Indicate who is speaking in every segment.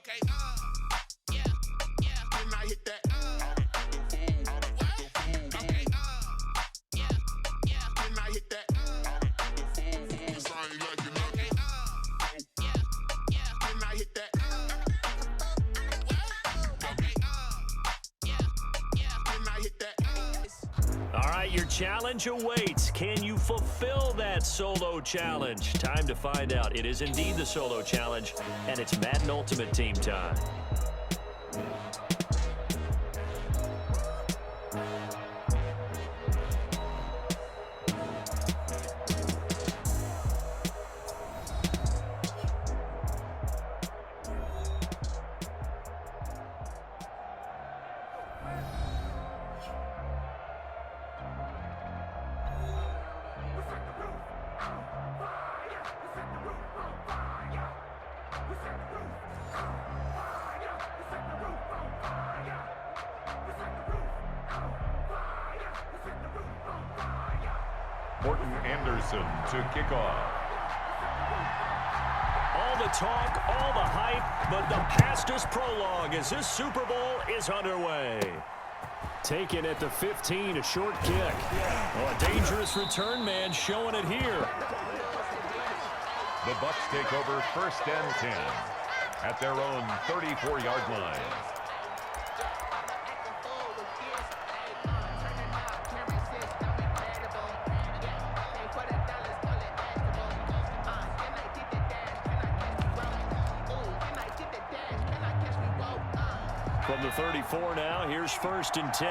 Speaker 1: Yeah, yeah. Can I hit that? Okay, yeah, yeah. Can I hit that? Cause I ain't like it. Okay, yeah, yeah. Can I hit that? Okay, yeah, yeah. Can I hit that?
Speaker 2: All right, your challenge awaits. Can you fulfill that solo challenge? Time to find out. It is indeed the solo challenge, and it's Madden Ultimate Team time.
Speaker 3: To kick off.
Speaker 2: All the talk, all the hype, but the past is prologue as this Super Bowl is underway. Taken at the 15, a short kick. Oh, a dangerous return man showing it here.
Speaker 3: The Bucs take over 1st and 10 at their own 34-yard line.
Speaker 2: From the 34 now, here's 1st and 10.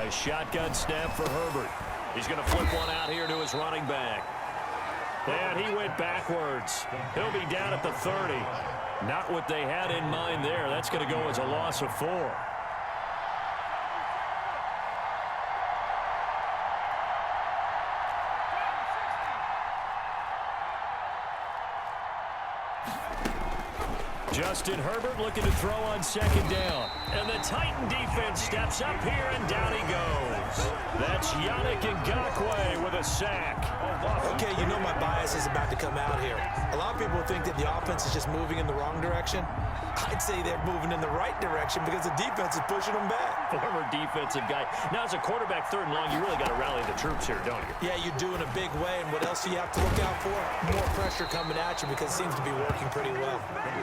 Speaker 2: A shotgun snap for Herbert. He's going to flip one out here to his running back. And he went backwards. He'll be down at the 30. Not what they had in mind there. That's going to go as a loss of 4. Justin Herbert looking to throw on 2nd down. And the Titan defense steps up here, and down he goes. That's Yannick Ngakoue with a sack.
Speaker 4: Okay, you know my bias is about to come out here. A lot of people think that the offense is just moving in the wrong direction. I'd say they're moving in the right direction because the defense is pushing them back.
Speaker 2: Former defensive guy. Now, as a quarterback 3rd and long, you really got to rally the troops here, don't you?
Speaker 4: Yeah, you do in a big way. And what else do you have to look out for? More pressure coming at you because it seems to be working pretty well.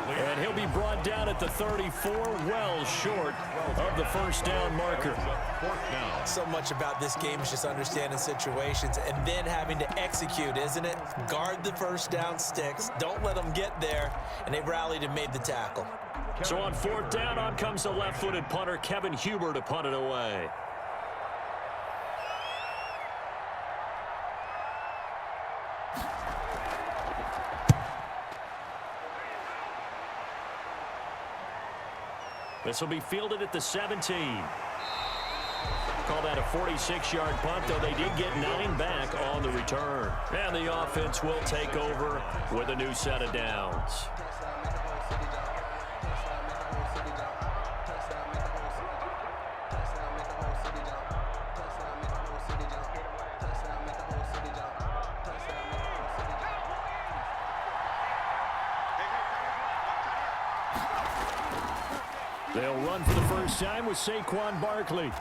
Speaker 2: And he'll be brought down at the 34, well short of the 1st down marker.
Speaker 4: So much about this game is just understanding situations and then having to execute, isn't it? Guard the 1st down sticks. Don't let them get there. And they rallied and made the tackle.
Speaker 2: So on 4th down, on comes the left-footed punter, Kevin Huber, to punt it away. This will be fielded at the 17. Call that a 46-yard punt, though they did get 9 back on the return. And the offense will take over with a new set of downs. They'll run for the first time with Saquon Barkley.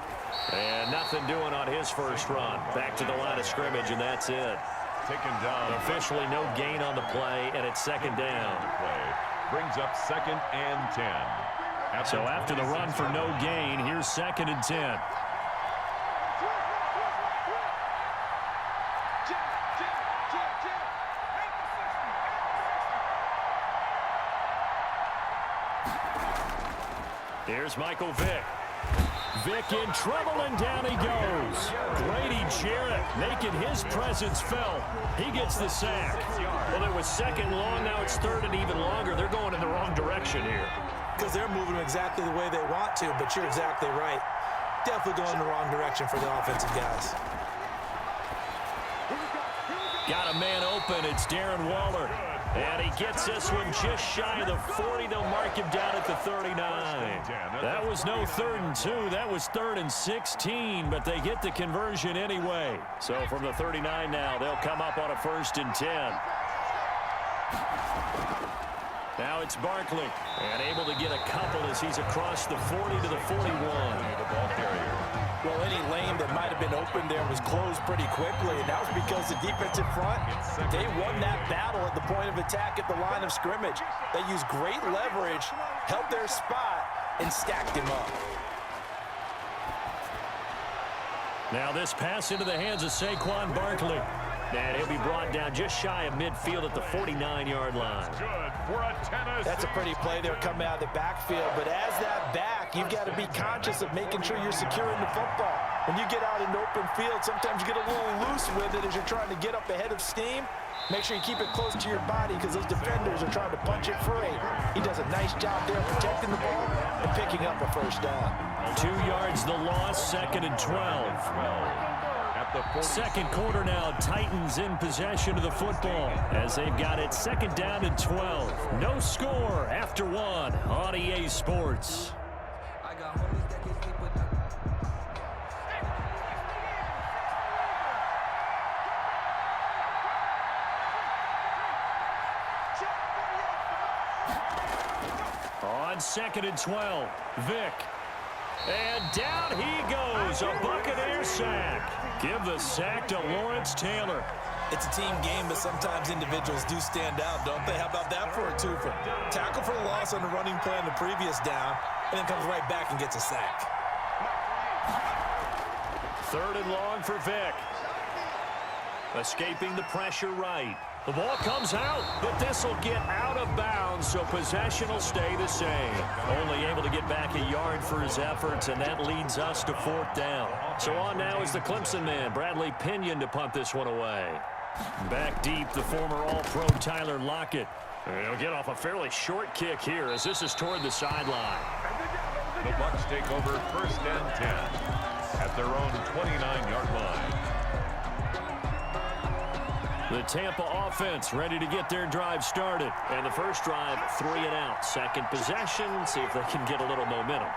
Speaker 2: And nothing doing on his first run. Back to the line of scrimmage, and that's it.
Speaker 3: Taken down.
Speaker 2: Officially no gain on the play, and it's 2nd down.
Speaker 3: Brings up 2nd and 10.
Speaker 2: So after the run for no gain, here's 2nd and 10. Here's Michael Vick. Vick in trouble, and down he goes. Grady Jarrett making his presence felt. He gets the sack. Well, it was 2nd long. Now it's 3rd and even longer. They're going in the wrong direction here.
Speaker 4: Because they're moving exactly the way they want to, but you're exactly right. Definitely going in the wrong direction for the offensive guys.
Speaker 2: Got a man open. It's Darren Waller. And he gets this one just shy of the 40. They'll mark him down at the 39. That was no 3rd and 2. That was 3rd and 16, but they get the conversion anyway. So from the 39 now, they'll come up on a 1st and 10. Now it's Barkley, and able to get a couple as he's across the 40 to the 41.
Speaker 3: The ball carrier.
Speaker 4: Well, any lane that might have been open there was closed pretty quickly, and that was because the defensive front, they won that battle at the point of attack at the line of scrimmage. They used great leverage, held their spot, and stacked him up.
Speaker 2: Now this pass into the hands of Saquon Barkley. And he'll be brought down just shy of midfield at the 49-yard line.
Speaker 3: Good for a Tennessee.
Speaker 4: That's a pretty play there coming out of the backfield. But as that back, you've got to be conscious of making sure you're securing the football. When you get out in open field, sometimes you get a little loose with it as you're trying to get up ahead of steam. Make sure you keep it close to your body because those defenders are trying to punch it free. He does a nice job there protecting the ball and picking up a first down.
Speaker 2: 2 yards the loss, 2nd and 12. Second quarter now, Titans in possession of the football as they've got it 2nd down and 12. No score after 1 on EA Sports. On 2nd and 12, Vick. And down he goes, a Buccaneer sack. Give the sack to Lawrence Taylor.
Speaker 4: It's a team game, but sometimes individuals do stand out, don't they? How about that for a twofer? Tackle for loss on the running play on the previous down, and then comes right back and gets a sack.
Speaker 2: 3rd and long for Vick. Escaping the pressure right. The ball comes out, but this will get out of bounds, so possession will stay the same. Only able to get back a yard for his efforts, and that leads us to 4th down. So on now is the Clemson man, Bradley Pinion, to punt this one away. Back deep, the former All-Pro Tyler Lockett. He'll get off a fairly short kick here as this is toward the sideline.
Speaker 3: The Bucs take over 1st and 10 at their own 29-yard line.
Speaker 2: The Tampa offense ready to get their drive started. And the first drive, 3 and out. Second possession, see if they can get a little momentum.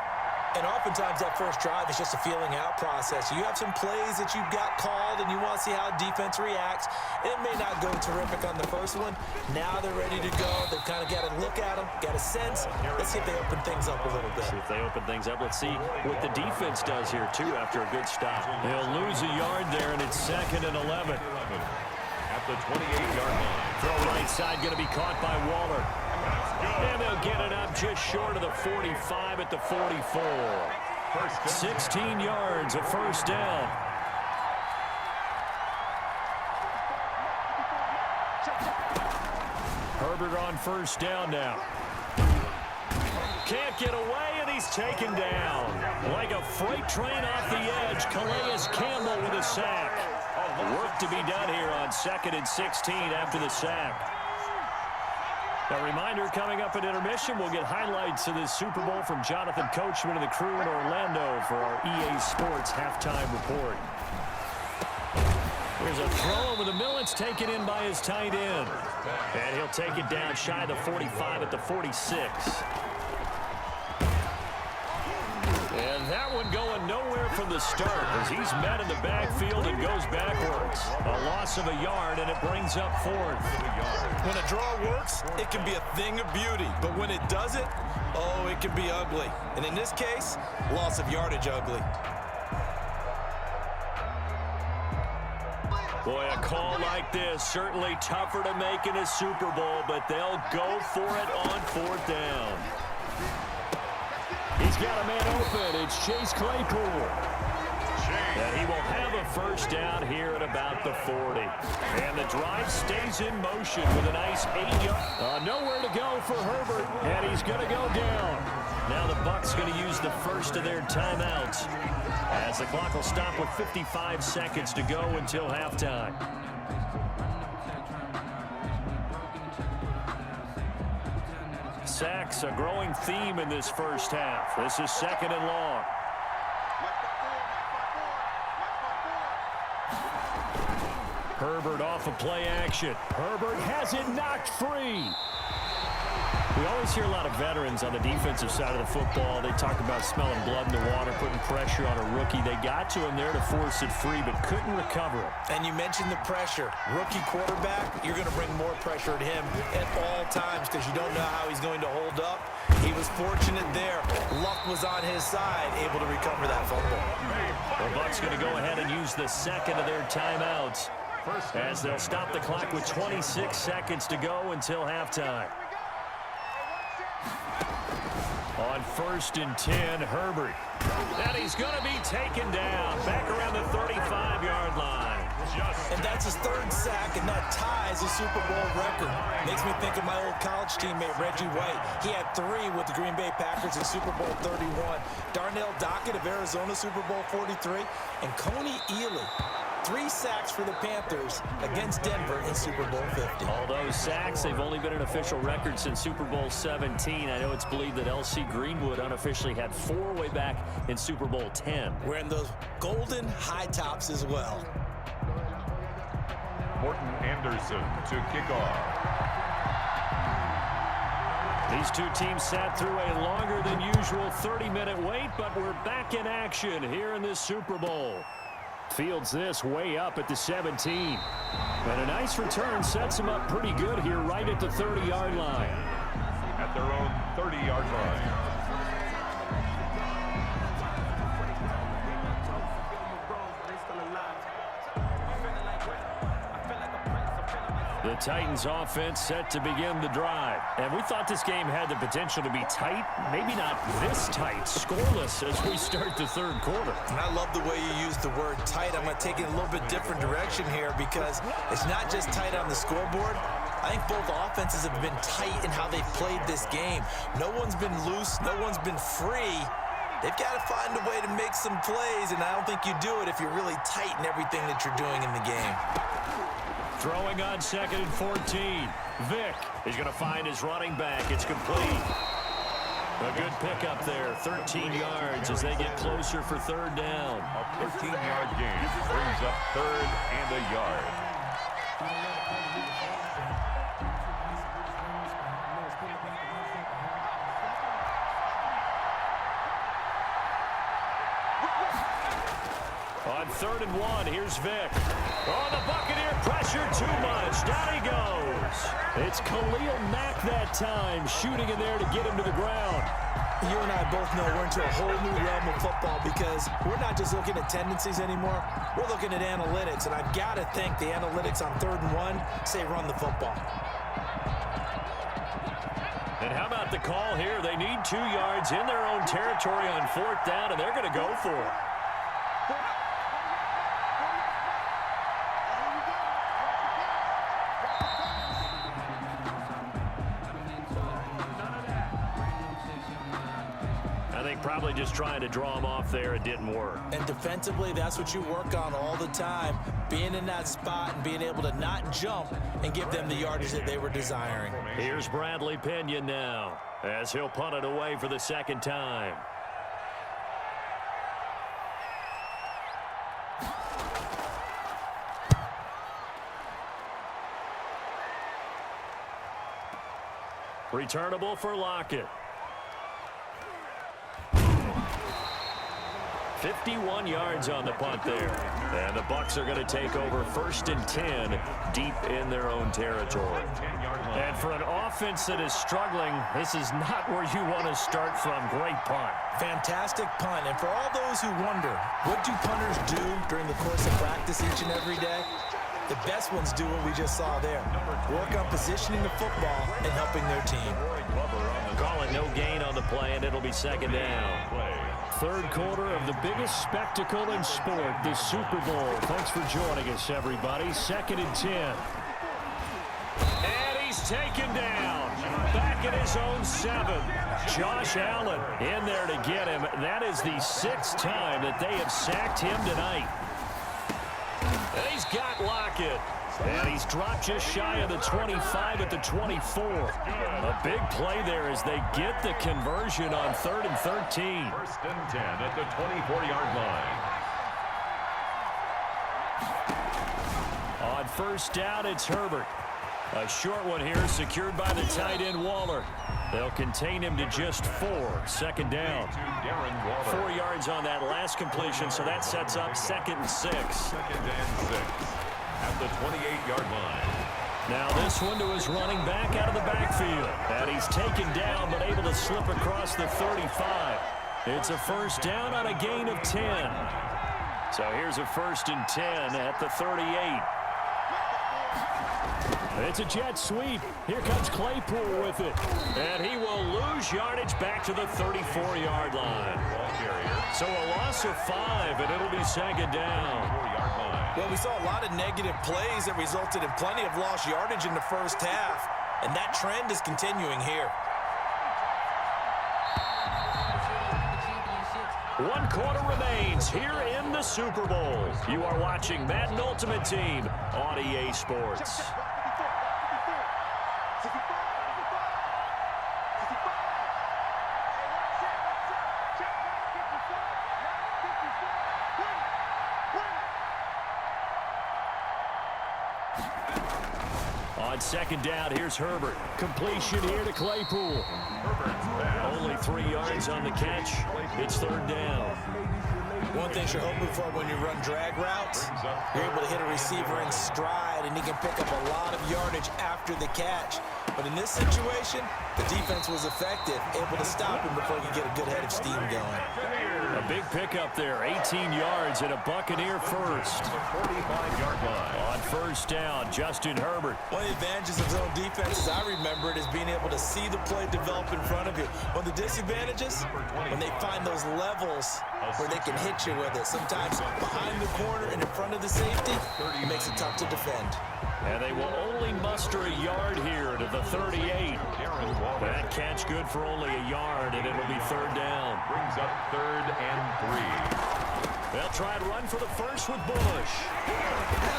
Speaker 4: And oftentimes that first drive is just a feeling out process. You have some plays that you've got called and you want to see how defense reacts. It may not go terrific on the first one. Now they're ready to go. They've kind of got to look at them, got a sense. Let's see if they open things up a little bit.
Speaker 2: See if they open things up. Let's see what the defense does here, too, after a good stop. They'll lose a yard there, and it's 2nd and 11.
Speaker 3: At the 28-yard line.
Speaker 2: Throw right side going to be caught by Waller. And they'll get it up just short of the 45 at the 44. 16 yards, a first down. Herbert on first down now. Can't get away, and he's taken down. Like a freight train off the edge, Calais Campbell with a sack. Work to be done here on 2nd and 16 after the sack. A reminder, coming up at intermission, we'll get highlights of this Super Bowl from Jonathan Coachman and the crew in Orlando for our EA Sports halftime report. Here's a throw over the middle. It's taken in by his tight end. And he'll take it down shy of the 45 at the 46. And that one going nowhere from the start as he's met in the backfield and goes backwards. A loss of a yard, and it brings up 4th.
Speaker 4: When a draw works, it can be a thing of beauty. But when it doesn't, oh, it can be ugly. And in this case, loss of yardage ugly.
Speaker 2: Boy, a call like this, certainly tougher to make in a Super Bowl, but they'll go for it on 4th down. He's got a man open. It's Chase Claypool. And he will have a first down here at about the 40. And the drive stays in motion with a nice 8-yard. Nowhere to go for Herbert, and he's going to go down. Now the Bucs going to use the first of their timeouts as the clock will stop with 55 seconds to go until halftime. Sacks, a growing theme in this first half. This is 2nd and long. Herbert off of play action. Herbert has it knocked free. We always hear a lot of veterans on the defensive side of the football. They talk about smelling blood in the water, putting pressure on a rookie. They got to him there to force it free, but couldn't recover it.
Speaker 4: And you mentioned the pressure. Rookie quarterback, you're going to bring more pressure at him at all times because you don't know how he's going to hold up. He was fortunate there. Luck was on his side, able to recover that fumble.
Speaker 2: The Bucs going to go ahead and use the second of their timeouts as they'll stop the clock with 26 seconds to go until halftime. On 1st and 10, Herbert. And he's going to be taken down back around the 35-yard line.
Speaker 4: And that's his 3rd sack, and that ties his Super Bowl record. Makes me think of my old college teammate, Reggie White. He had 3 with the Green Bay Packers in Super Bowl 31. Darnell Dockett of Arizona, Super Bowl 43. And Coney Ealy, 3 sacks for the Panthers against Denver in Super Bowl 50.
Speaker 2: All those sacks, they've only been an official record since Super Bowl 17. I know it's believed that L.C. Greenwood unofficially had 4 way back in Super Bowl 10.
Speaker 4: Wearing those golden high tops as well.
Speaker 3: Morton Anderson to kick off.
Speaker 2: These two teams sat through a longer than usual 30-minute wait, but we're back in action here in this Super Bowl. Fields this way up at the 17. And a nice return sets him up pretty good here right at the 30-yard line.
Speaker 3: At their own 30-yard line.
Speaker 2: The Titans offense set to begin the drive. And we thought this game had the potential to be tight. Maybe not this tight. Scoreless as we start the 3rd quarter.
Speaker 4: And I love the way you use the word tight. I'm going to take it a little bit different direction here because it's not just tight on the scoreboard. I think both offenses have been tight in how they've played this game. No one's been loose. No one's been free. They've got to find a way to make some plays, and I don't think you do it if you're really tight in everything that you're doing in the game.
Speaker 2: Throwing on 2nd and 14. Vick is going to find his running back. It's complete. A good pickup there. 13 yards as they get closer for 3rd down.
Speaker 3: A 13-yard gain brings up 3rd and a yard.
Speaker 2: On 3rd and 1, here's Vick. Oh, the Buccaneer pressure too much. Down he goes. It's Khalil Mack that time, shooting in there to get him to the ground.
Speaker 4: You and I both know we're into a whole new realm of football because we're not just looking at tendencies anymore. We're looking at analytics, and I've got to think the analytics on 3rd and 1 say run the football.
Speaker 2: And how about the call here? They need 2 yards in their own territory on 4th down, and they're going to go for it. Probably just trying to draw him off there. It didn't work.
Speaker 4: And defensively, that's what you work on all the time. Being in that spot and being able to not jump and give them the yardage that they were desiring.
Speaker 2: Here's Bradley Pinion now as he'll punt it away for the 2nd time. Returnable for Lockett. 51 yards on the punt there. And the Bucs are going to take over 1st and 10 deep in their own territory. And for an offense that is struggling, this is not where you want to start from. Great punt.
Speaker 4: Fantastic punt. And for all those who wonder, what do punters do during the course of practice each and every day? The best ones do what we just saw there. Work on positioning the football and helping their team.
Speaker 2: Calling no gain on the play, and it'll be 2nd down. 3rd quarter of the biggest spectacle in sport, the Super Bowl. Thanks for joining us, everybody. 2nd and 10. And he's taken down. Back at his own 7. Josh Allen in there to get him. That is the 6th time that they have sacked him tonight. And he's got Lockett. And he's dropped just shy of the 25 at the 24. A big play there as they get the conversion on 3rd and 13.
Speaker 3: 1st and 10 at the 24-yard line.
Speaker 2: On 1st down, it's Herbert. A short one here secured by the tight end Waller. They'll contain him to just 4. Second down. 4 yards on that last completion, so that sets up 2nd and 6.
Speaker 3: 2nd and 6 at the 28-yard line.
Speaker 2: Now this one to his running back out of the backfield. And he's taken down but able to slip across the 35. It's a first down on a gain of 10. So here's a 1st and 10 at the 38. It's a jet sweep. Here comes Claypool with it. And he will lose yardage back to the 34-yard line. So a loss of 5, and it'll be 2nd down.
Speaker 4: Well, we saw a lot of negative plays that resulted in plenty of lost yardage in the first half, and that trend is continuing here.
Speaker 2: 1 quarter remains here in the Super Bowl. You are watching Madden Ultimate Team on EA Sports. On 2nd down, here's Herbert. Completion here to Claypool. Only 3 yards on the catch. It's 3rd down.
Speaker 4: One thing you're hoping for when you run drag routes, you're able to hit a receiver in stride, and he can pick up a lot of yardage after the catch. But in this situation, the defense was effective, able to stop him before he could get a good head of steam going.
Speaker 2: A big pickup there, 18 yards and a Buccaneer first.
Speaker 3: 45-yard line.
Speaker 2: On 1st down, Justin Herbert.
Speaker 4: One of the advantages of zone defense, as I remember it, is being able to see the play develop in front of you. One of the disadvantages, when they find those levels where they can hit you with it. Sometimes behind the corner and in front of the safety, it makes it tough to defend.
Speaker 2: And they will only muster a yard here to the 38. That catch good for only a yard, and it'll be 3rd down.
Speaker 3: Brings up 3rd and 3.
Speaker 2: They'll try and run for the first with Bush.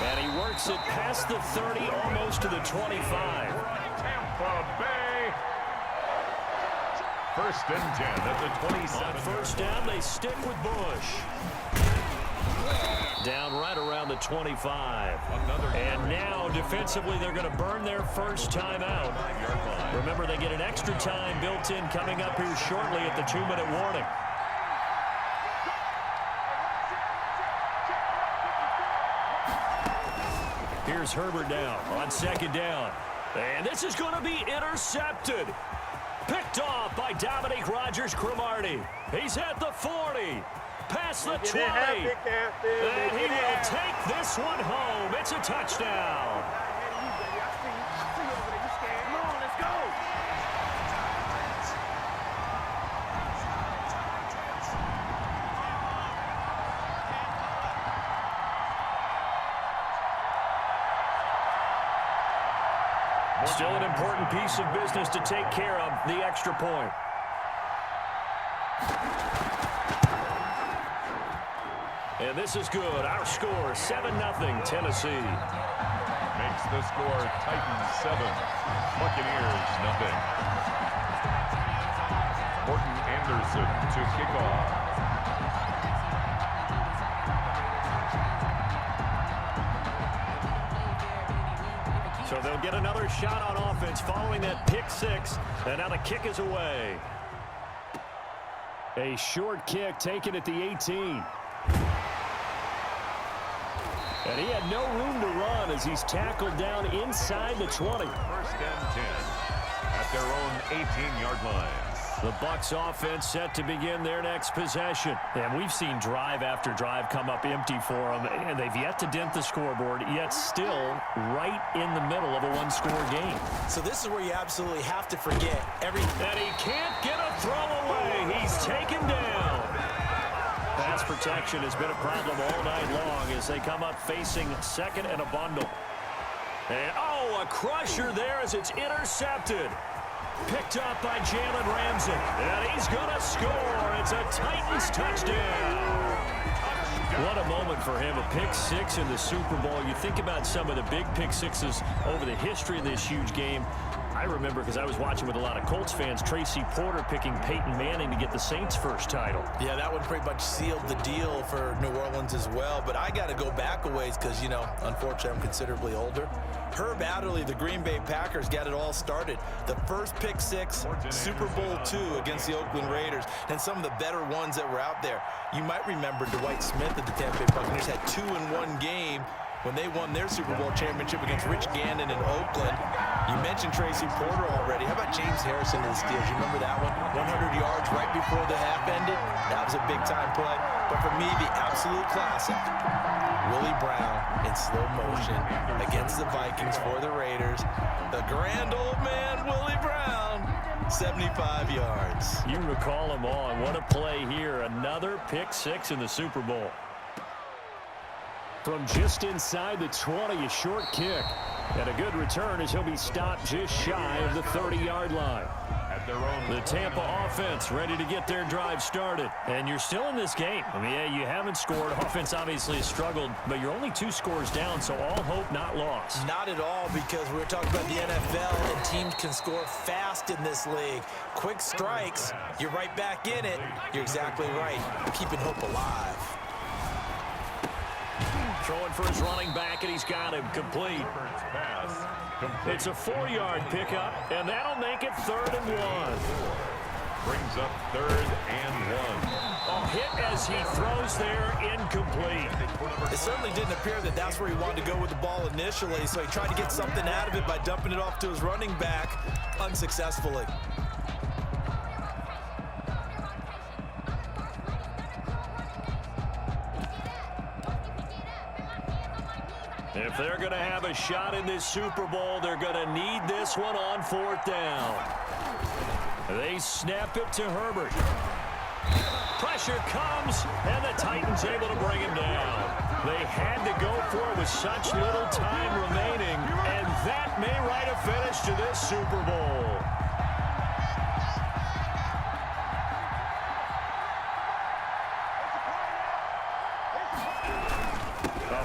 Speaker 2: And he works it past the 30, almost to the 25.
Speaker 3: Tampa Bay. 1st and 10 at the 27.
Speaker 2: On 1st down, they stick with Bush. Down right around the 25. And now, defensively, they're going to burn their first time out. Remember, they get an extra time built in coming up here shortly at the 2-minute warning. Here's Herbert now on 2nd down. And this is going to be intercepted. Picked off by Dominique Rodgers-Cromartie. He's at the 40. Past the 20. And he will take this one home. It's a touchdown. Still an important piece of business to take care of, the extra point. And this is good. Our score, 7-0 Tennessee.
Speaker 3: Makes the score Titans 7, Buccaneers 0. Morton Anderson to kick off.
Speaker 2: So they'll get another shot on offense following that pick 6. And now the kick is away. A short kick taken at the 18. And he had no room to run as he's tackled down inside the 20.
Speaker 3: 1st and 10 at their own 18-yard line.
Speaker 2: The Bucs offense set to begin their next possession. And we've seen drive after drive come up empty for them, and they've yet to dent the scoreboard, yet still right in the middle of a one-score game.
Speaker 4: So this is where you absolutely have to forget everything.
Speaker 2: And he can't get a throw away. He's taken down. Pass protection has been a problem all night long as they come up facing 2nd and a bundle. And, oh, a crusher there as it's intercepted. Picked up by Jalen Ramsey. And he's going to score. It's a Titans touchdown. What a moment for him. A pick 6 in the Super Bowl. You think about some of the big pick 6s over the history of this huge game. I remember, because I was watching with a lot of Colts fans, Tracy Porter picking Peyton Manning to get the Saints' first title.
Speaker 4: Yeah, that one pretty much sealed the deal for New Orleans as well. But I got to go back a ways because, you know, unfortunately I'm considerably older. Herb Adderley, the Green Bay Packers, got it all started. The first pick six, Super Bowl II against the Oakland Raiders, and some of the better ones that were out there. You might remember Dwight Smith at the Tampa Bay Buccaneers had 2 in one game when they won their Super Bowl championship against Rich Gannon in Oakland. You mentioned Tracy Porter already. How about James Harrison in the Steelers? You remember that one? 100 yards right before the half ended. That was a big-time play. But for me, the absolute classic, Willie Brown in slow motion against the Vikings for the Raiders. The grand old man, Willie Brown, 75 yards.
Speaker 2: You recall them all. What a play here. Another pick six in the Super Bowl. From just inside the 20, a short kick. And a good return as he'll be stopped just shy of the 30-yard line.
Speaker 3: At their own
Speaker 2: The Tampa offense ready to get their drive started. And you're still in this game. I mean, yeah, you haven't scored. Offense obviously has struggled, but you're only 2 scores down, so all hope not lost.
Speaker 4: Not at all, because we're talking about the NFL, and teams can score fast in this league. Quick strikes, you're right back in it. You're exactly right. Keeping hope alive.
Speaker 2: Throwing for his running back, and he's got him complete.
Speaker 3: pass. Complete.
Speaker 2: It's a 4-yard pickup, and that'll make it 3rd and 1.
Speaker 3: Brings up 3rd and 1.
Speaker 2: A hit as he throws there, incomplete.
Speaker 4: It certainly didn't appear that that's where he wanted to go with the ball initially, so he tried to get something out of it by dumping it off to his running back unsuccessfully.
Speaker 2: If they're going to have a shot in this Super Bowl, they're going to need this one on 4th down. They snap it to Herbert. Pressure comes, and the Titans able to bring him down. They had to go for it with such little time remaining, and that may write a finish to this Super Bowl.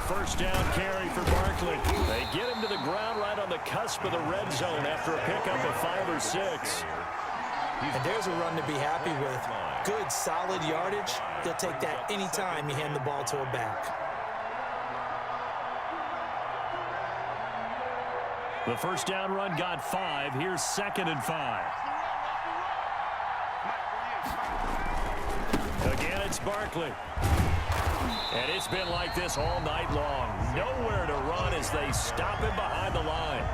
Speaker 2: First down carry for Barkley. They get him to the ground right on the cusp of the red zone after a pickup of 5 or 6.
Speaker 4: And there's a run to be happy with. Good, solid yardage. They'll take that anytime you hand the ball to a back.
Speaker 2: The first down run got 5. Here's 2nd and 5. Again, it's Barkley. And it's been like this all night long. Nowhere to run as they stop him behind the line.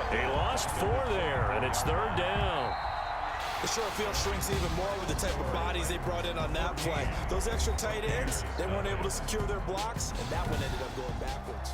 Speaker 2: He lost 4 there, and it's 3rd down.
Speaker 4: The short field shrinks even more with the type of bodies they brought in on that play. Those extra tight ends, they weren't able to secure their blocks, and that one ended up going backwards.